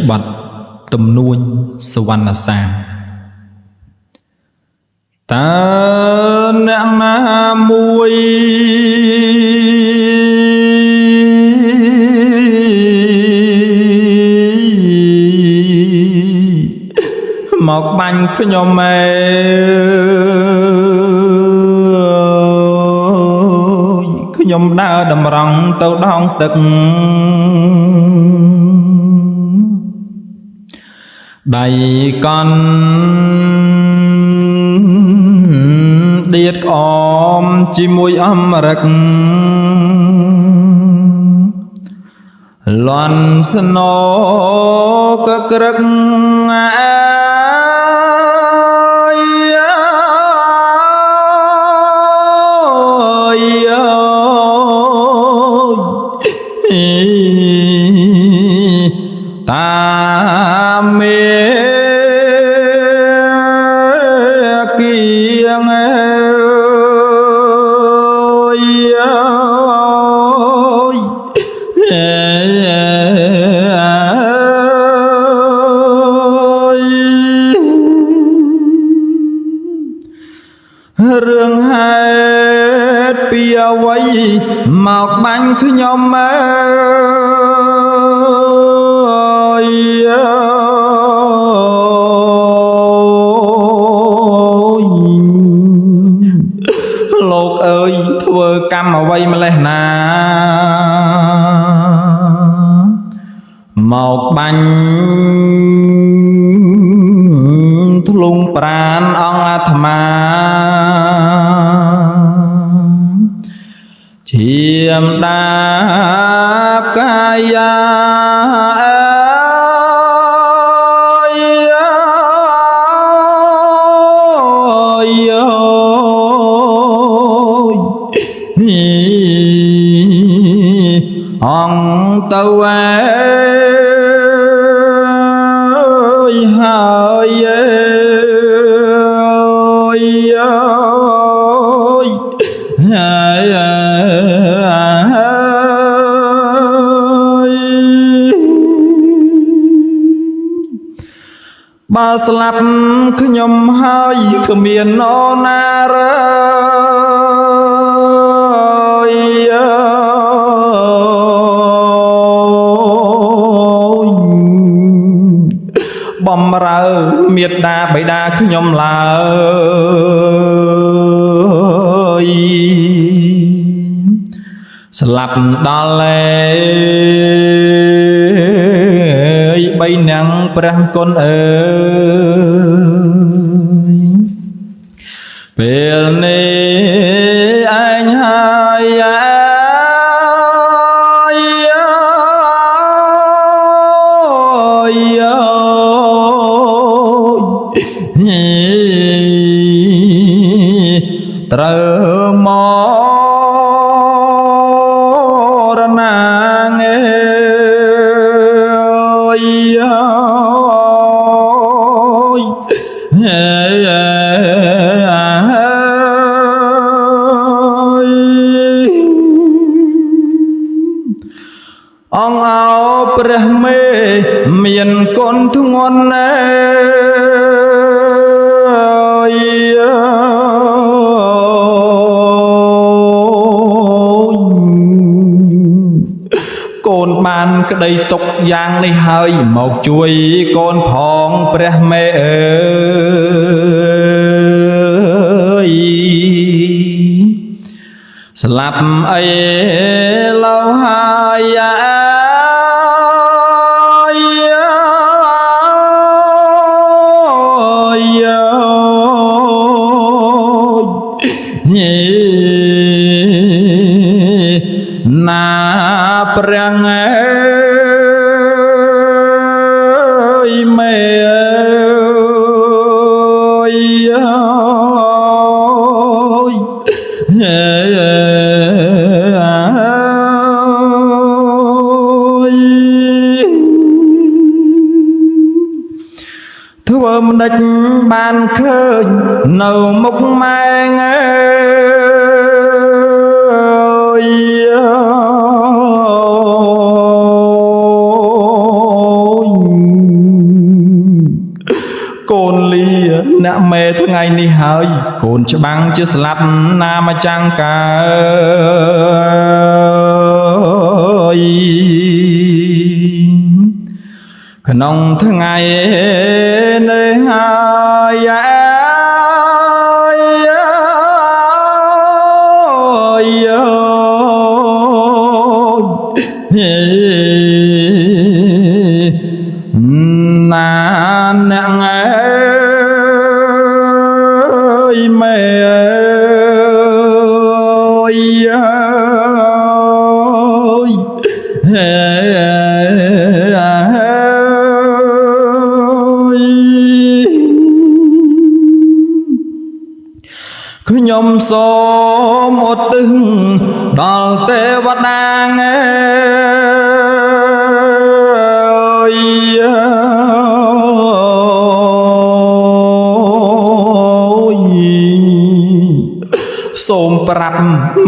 บทទំនួញសវណ្ណសាមតើអ្នកណាមួយមកបាញ់ខ្ញុំខ្ញុំដើរតម្រង់ទៅដងទឹកដៃកន់ដៀតក្អមជាមួយអមរិកលន់ស្នោកក្រឹកតាមេគៀងរឿងហេតុពីអ្វីមកបាញ់ខ្ញុំលោកអើយធ្វើកម្មអ្វីម្លេះណាមកបាញ់ធ្លុងប្រានអង្គអាត្មាឈាមដាបកាយាអង្គទៅបើស្លាប់ខ្ញុំហើយគ្មាននរណារើបំរើមេត្តាបិតាខ្ញុំឡើយស្លាប់ដល់បីនាងព្រះគុណអើយពេលនេះឯងហើយត្រូវមរណាងអង្គអោព្រះមេមានកូនធ្ងន់ណាកូនបានក្តីទុកយ៉ាងនេះហើយមកជួយកូនផងព្រះមេអើយស្លាប់អីឡូវហើយណាព្រះអើយមេធ្វើមិនដេចបានឃើញនៅមុខម៉ែងអើយ កូនលីអ្នកមេថ្ងៃនេះហើយកូនច្បាំងជាស្លាប់ណាមកចាំងកើយក្នុងថ្ងៃនេះហើយណាអ្នកអើយម៉ែអើយខ្ញុំសូមឧទ្ទិសដល់ទេវតាសូមប្រាប់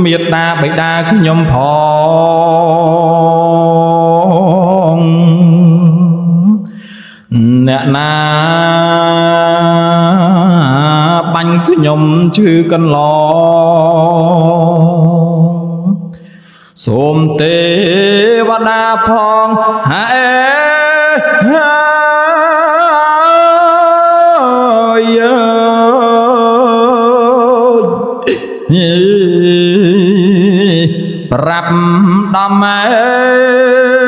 មេត្តាបិតាខ្ញុំផងអ្នកណាបាញ់ខ្ញុំឈឺកន្លងសូមទេវតាផងប្រាប់ដល់ម៉ែ